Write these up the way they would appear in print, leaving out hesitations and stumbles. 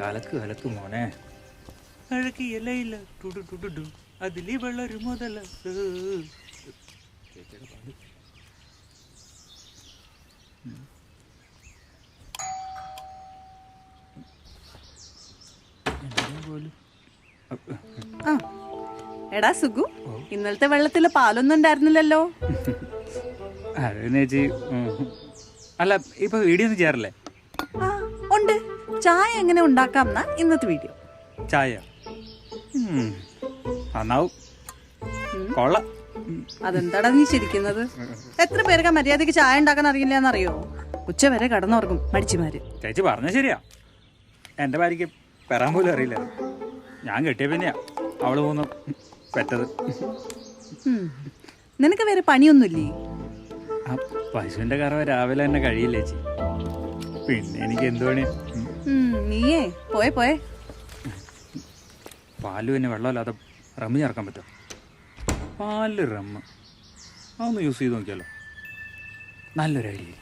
കലക്ക് കലക്ക് മോനെ. അഴകിയല്ല ടുടു ടുടു അതിലി വെള്ളൊരു മുതല. എടാ സുഗു, ഇന്നലത്തെ വെള്ളത്തില് പാലൊന്നും ഉണ്ടായിരുന്നില്ലല്ലോ. ചേച്ചി അല്ല, ഇപ്പൊ വീഡിയോ ഒന്നും ചെയ്യാറില്ലേ? ഉണ്ട്. ചായ എങ്ങനെ ഉണ്ടാക്കാം എന്നാ ഇന്നത്തെ വീഡിയോ. ചായ നന്നാവും, കൊള്ളാം. അതെന്താടാ നീ ചിരിക്കുന്നത്? എത്ര പേർക്ക് മര്യാദക്ക് ചായ ഉണ്ടാക്കാൻ അറിയില്ലെന്നറിയോ? ഉച്ച വരെ കടന്നുറങ്ങും മടിച്ചുമാര്. ചേച്ചി പറഞ്ഞ ശരിയാ. എന്റെ ഭാര്യക്ക് പെറാൻ പോലും അറിയില്ല. ഞാൻ കെട്ടിയ പിന്നെയാ അവള് മൂന്ന് പെറ്റത്. നിനക്ക് വേറെ പണിയൊന്നുമില്ലേ? ആ പശുവിന്റെ കറവ രാവിലെ തന്നെ കഴിയില്ല ചേച്ചി. പിന്നെ എനിക്ക് എന്ത് പണി? നീയേ പോയെ പോയെ. പാല് പിന്നെ വെള്ളമല്ലാതെ റമ്മ് ചേർക്കാൻ പറ്റും. പാല് റമ്മ് അതൊന്ന് യൂസ് ചെയ്ത് നോക്കിയാലോ, നല്ലൊരു ഐഡിയ.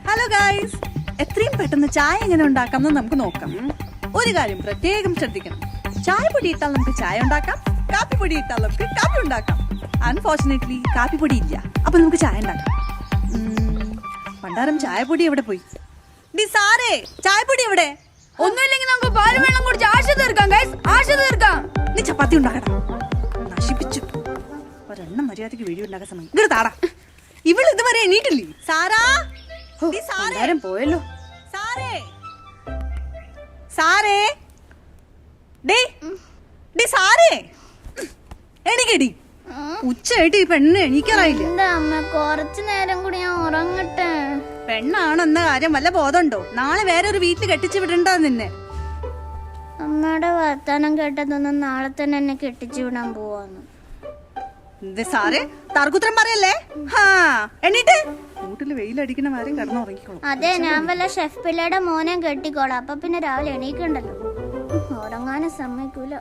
ഹലോ ഗായ്സ്, എത്രയും പെട്ടെന്ന് ചായ എങ്ങനെ ഉണ്ടാക്കാം നമുക്ക് നോക്കാം. ഒരു കാര്യം പ്രത്യേകം ശ്രദ്ധിക്കണം. ചായ പൊടി ഇട്ടാൽ നമുക്ക് ചായ ഉണ്ടാക്കാം, കാപ്പി പൊടി ഇട്ടാൽ നമുക്ക് കാപ്പി ഉണ്ടാക്കാം. അൺഫോർച്ചുനേറ്റ്ലി കാപ്പി പൊടി ഇല്ല, അപ്പൊ നമുക്ക് ചായ ഉണ്ടാക്കാം. പണ്ടാരം ചായപ്പൊടി എവിടെ പോയി? സാറേ, ചായപ്പൊടി എവിടെ? ഒന്നുമില്ലെങ്കിൽ നമുക്ക് പാല് വെള്ളം കുടിച്ച് ആശ തീർക്കാം ഗൈസ്, ആശ തീർക്കാം. നീ ചപ്പാത്തി ഉണ്ടാക്കടാ, നശിപ്പിച്ചു. ഒരെണ്ണം മര്യാദക്ക് വീഡിയോ ഉണ്ടാക്കാൻ സമയം ഇങ്ങോട്ട് താടാ. ഇവള് ഇതുവരെ എണീറ്റില്ലേ? സാറാ പോയല്ലോ. സാറേ സാറേ സാറേ എണീക്കടി. ഉച്ചയായിട്ട് ഈ പെണ്ണ് എണീക്കാറായില്ല. കുറച്ചു നേരം കൂടി ഞാൻ ഉറങ്ങട്ടെ. പെണ്ണാണെന്ന കാര്യം വല്ല ബോധമുണ്ടോ? നാളെ വേറെ ഒരു വീട്ടിൽ കെട്ടിച്ചു വിടണ്ടോ നിന്നെ? അമ്മയുടെ വർത്താനം കേട്ടതൊന്നും നാളെ തന്നെ എന്നെ കെട്ടിച്ചു വിടാൻ പോവാന്ന്. സാറേ തർക്കുത്തരം പറയല്ലേ. എണീറ്റ് വീട്ടില് വെയിലടിക്കണ മാരും കിടന്നുറങ്ങിക്കോളും. അതെ, ഞാൻ വല്ല ഷെഫ് പിള്ളയുടെ മോനെ കെട്ടിക്കോളാം. അപ്പൊ പിന്നെ രാവിലെ എണീക്കണ്ടല്ലോ. ഉറങ്ങാനും സമ്മതിക്കൂല.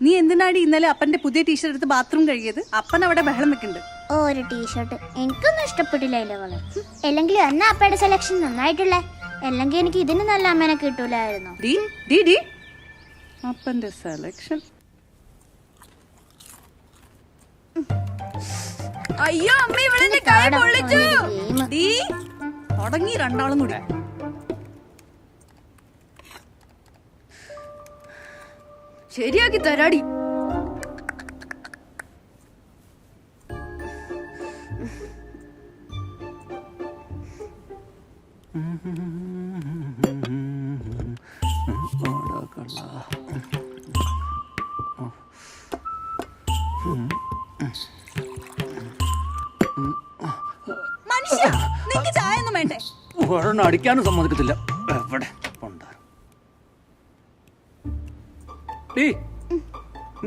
നീ എന്തിനാടി ഇന്നലെ അപ്പന്റെ പുതിയ ടീഷർട്ട് എടുത്ത് ബാത്റൂം കഴുകിയത്? അപ്പൻ അവിടെ ബഹളം വെക്കുന്നുണ്ട്. ഒരു ടീഷർട്ട് എനിക്കൊന്നും ഇഷ്ടപ്പെട്ടില്ല. ഇലകള് അല്ലെങ്കിൽ എന്നാ അപ്പയുടെ സെലക്ഷൻ നന്നായിട്ടുള്ള, അല്ലെങ്കിൽ എനിക്ക് ഇതിന് നല്ല അമ്മേനെ കിട്ടൂലായിരുന്നു. അപ്പന്റെ സെലക്ഷൻ. അയ്യോ അമ്മ, ഇവിടെ കൈ പൊള്ളിച്ചു. തുടങ്ങി രണ്ടാളും കൂടി. ശരിയാക്കി തരാടി. മനുഷ്യ, നിനക്ക് ചായ ഒന്നും വേണ്ടേ? ഒരെണ്ണം അടിക്കാനും സമ്മതിക്കത്തില്ല. എവിടെ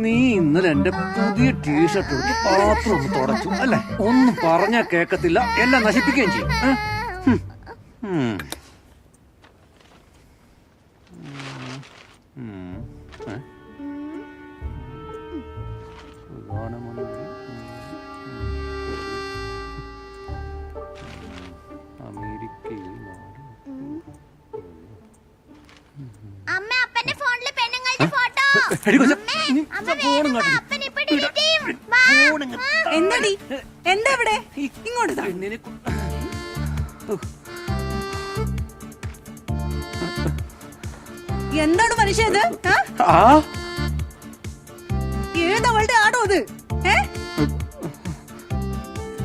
നീ ഇന്നലെ എന്റെ പുതിയ ടീഷർട്ട് എടുത്ത് പാത്രം ഒന്ന് തുടച്ചു അല്ലേ? ഒന്നും പറഞ്ഞാ കേക്കത്തില്ല, എല്ലാം നശിപ്പിക്കുകയും ചെയ്യും. എന്താടി? എന്താ ഇവിടെ? ഇങ്ങോട്ട് എന്താണ് മനുഷ്യ ഇത്? ഏതവളുടെ ആടോ ഇത്?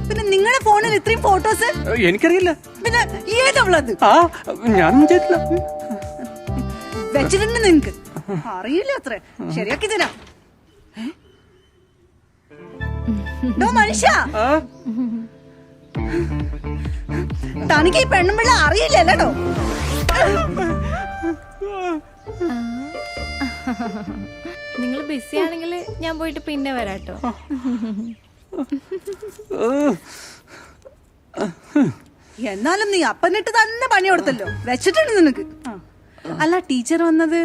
പിന്നെ നിങ്ങളുടെ ഫോണിൽ ഇത്രയും ഫോട്ടോസ്? എനിക്കറിയില്ല. പിന്നെ ഏതവളത്? ഞാൻ ചെയ്തില്ല. വെച്ചിട്ടുണ്ട് നിനക്ക് അറിയില്ല അത്രേ. ശരിയാക്കി തരാം. മനുഷ്യ, തനിക്ക് ഈ പെണ്ണുമ്പിള്ള അറിയില്ലല്ലോ. നിങ്ങൾ ബിസി ആണെങ്കിൽ ഞാൻ പോയിട്ട് പിന്നെ വരാട്ടോ. എന്നാലും നീ അപ്പനിട്ട് തന്നെ പണി കൊടുത്തല്ലോ, വെച്ചിട്ടുണ്ട് നിനക്ക്. അല്ല ടീച്ചർ വന്നത്?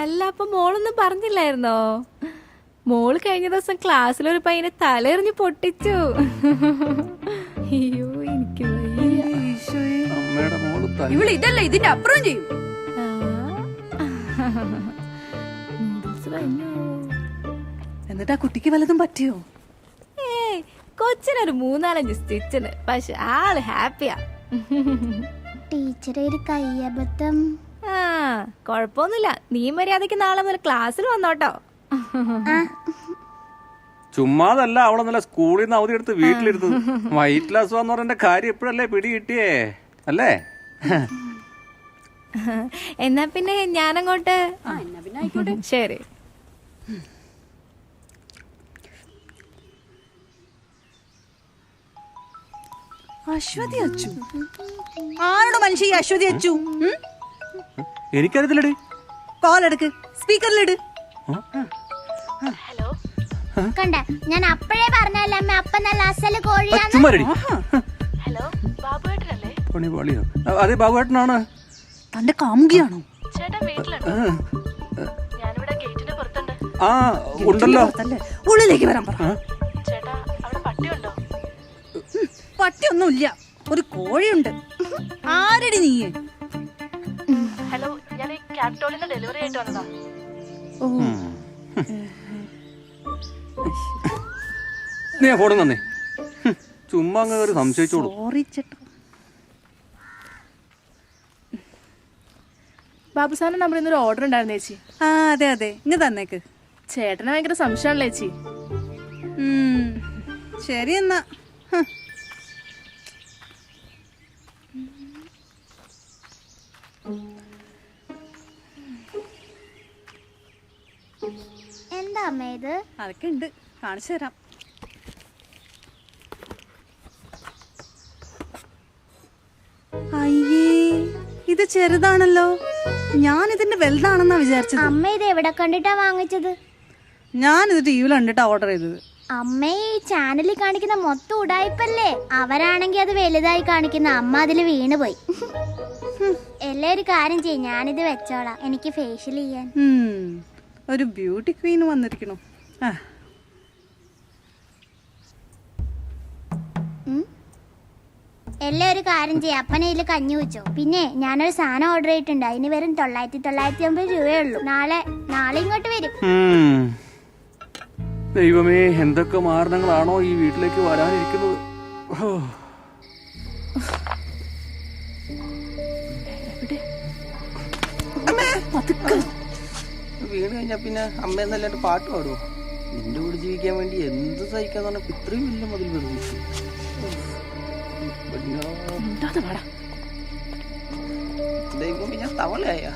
അല്ല, അപ്പൊ മോളൊന്നും പറഞ്ഞില്ലായിരുന്നോ? മോള് കഴിഞ്ഞ ദിവസം ക്ലാസ്സിലൊരു പയ്യനെ തലയെറിഞ്ഞ് പൊട്ടിച്ചു. അയ്യോ, എനിക്ക് വയ്യ. അമ്മയുടെ മോള് ഇവള് ഇതല്ല ഇതിന്റെ അപ്പുറം ചെയ്യും. നൂഡിൽസ് കഴിഞ്ഞോ? എന്നിട്ട് ആ കുട്ടിക്ക് വല്ലതും പറ്റിയോ? ഏയ്, കൊച്ചിനൊരു 3-4 സ്റ്റിച്ചിന്, പക്ഷെ ആള് ഹാപ്പിയാ. ടീച്ചറെ ഒരു കയ്യബദ്ധം. ആ, കൊഴപ്പൊന്നുമില്ല. നീ മര്യാദക്ക് നാളെ മുതൽ ക്ലാസ്സിൽ വന്നോട്ടോ. ചുമ്മാതല്ല അവളെ നല്ല സ്കൂളിൽ നിന്ന് അവധി എടുത്ത് വീട്ടിലിരുന്നത്. വൈറ്റ് ക്ലാസ് എന്ന് പറഞ്ഞ കാര്യം എപ്പോഴല്ലേ പിടി കിട്ടിയേ അല്ലേ? എന്നാ പിന്നെ ഞാനങ്ങോട്ട്. ശരി. അശ്വതി അച്ചു? ആരോട് മനുഷ്യ ഈ അശ്വതി അച്ചു? എനിക്കറിയത്തില്ലടി. കോൾ എടുക്ക്, സ്പീക്കറിലിട്. കണ്ട, ഞാൻ അപ്പഴേ പറഞ്ഞല്ലേ അമ്മ, അപ്പ നല്ല അസല് കോഴിയാന്ന്. ചുമ്മാരടി. ഹലോ, ബാബുവേട്ടനല്ലേ? പണിപാളിയോ? അതെ, ബാബുവേട്ടനാണ്. തന്റെ കാമുകിയാണോ? ചേട്ടൻ വീട്ടിലുണ്ടോ? ഞാനിവിടെ ഗേറ്റിന് പുറത്തുണ്ട്. ആ ഉണ്ടല്ലോ. ഉള്ളിലേക്ക് വരാൻ പറ. ചേട്ടാ, അവിടെ പട്ടിയുണ്ടോ? പട്ടിയൊന്നുമില്ല, ഒരു കോഴിയുണ്ട്. ആരടി നീ? ഹലോ, ഞാൻ ഈ ക്യാപ്റ്റോളിന് ഡെലിവറി ആയിട്ട് വന്നതാ. നീ ആ ഫോൺ തന്നെ. ചുമ്മാ അങ്ങ് ഒരു സംശയിച്ചോളൂ. സോറി ചേട്ടാ. ബാബു സാറിന്റെ നമ്പറിൽ നിന്നൊരു ഓർഡർ ഉണ്ടായിരുന്നു ചേച്ചി. ആ അതെ അതെ, ഇങ്ങ് തന്നേക്ക്. ചേട്ടനെ ഭയങ്കര സംശയമാണല്ലോ ചേച്ചി. ശരി എന്നാ. എന്താ അമ്മ ഇത്? അതൊക്കെ ഉണ്ട്, കാണിച്ചു തരാം. അയ്യേ, ഇത് ചെറുതാണല്ലോ. ഞാൻ ഇതിന്റെ വലുതാണെന്നാ വിചാരിച്ചത്. അമ്മ ഇത് എവിടെ കണ്ടിട്ടാ വാങ്ങിച്ചത്? ഞാനിത് ടിവിയിൽ കണ്ടിട്ടാ ഓർഡർ ചെയ്തത്. അമ്മ ഈ ചാനലിൽ കാണിക്കുന്ന മൊത്തം ഉടായിപ്പല്ലേ. അവരാണെങ്കി അത് വലുതായി കാണിക്കുന്ന, അമ്മ അതില് വീണുപോയി. എല്ലാ ഒരു കാര്യം ചെയ്യും, ഞാനിത് വെച്ചോളാം, എനിക്ക് ഫേഷ്യൽ ചെയ്യാൻ. ഒരു ബ്യൂട്ടി ക്വീൻ വന്നിരിക്കണു. എല്ലാ ഒരു കാര്യം ചെയ്യാം, അപ്പനെ ഇതിൽ കഞ്ഞി വെച്ചോ. പിന്നെ ഞാനൊരു സാധനം ഓർഡർ ചെയ്തിട്ടുണ്ട്, അതിന് വെറും 999 രൂപയുള്ളൂ. നാളെ ഇങ്ങോട്ട് വരും. ദൈവമേ, എന്തൊക്കെ മാരണങ്ങളാണോ ഈ വീട്ടിലേക്ക് വരാനിരിക്കുന്നത്. വീണ് കഴിഞ്ഞാ പിന്നെ അമ്മ എന്നല്ലാണ്ട് പാട്ട് പാടുവോ? നിന്റെ കൂടെ ജീവിക്കാൻ വേണ്ടി എന്ത് സഹിക്കാന്ന് പറഞ്ഞപ്പോ ഇത്രയും വലിയ മതിൽ നിർമ്മിച്ചു. ദൈവം, ഞാൻ തവളയാ.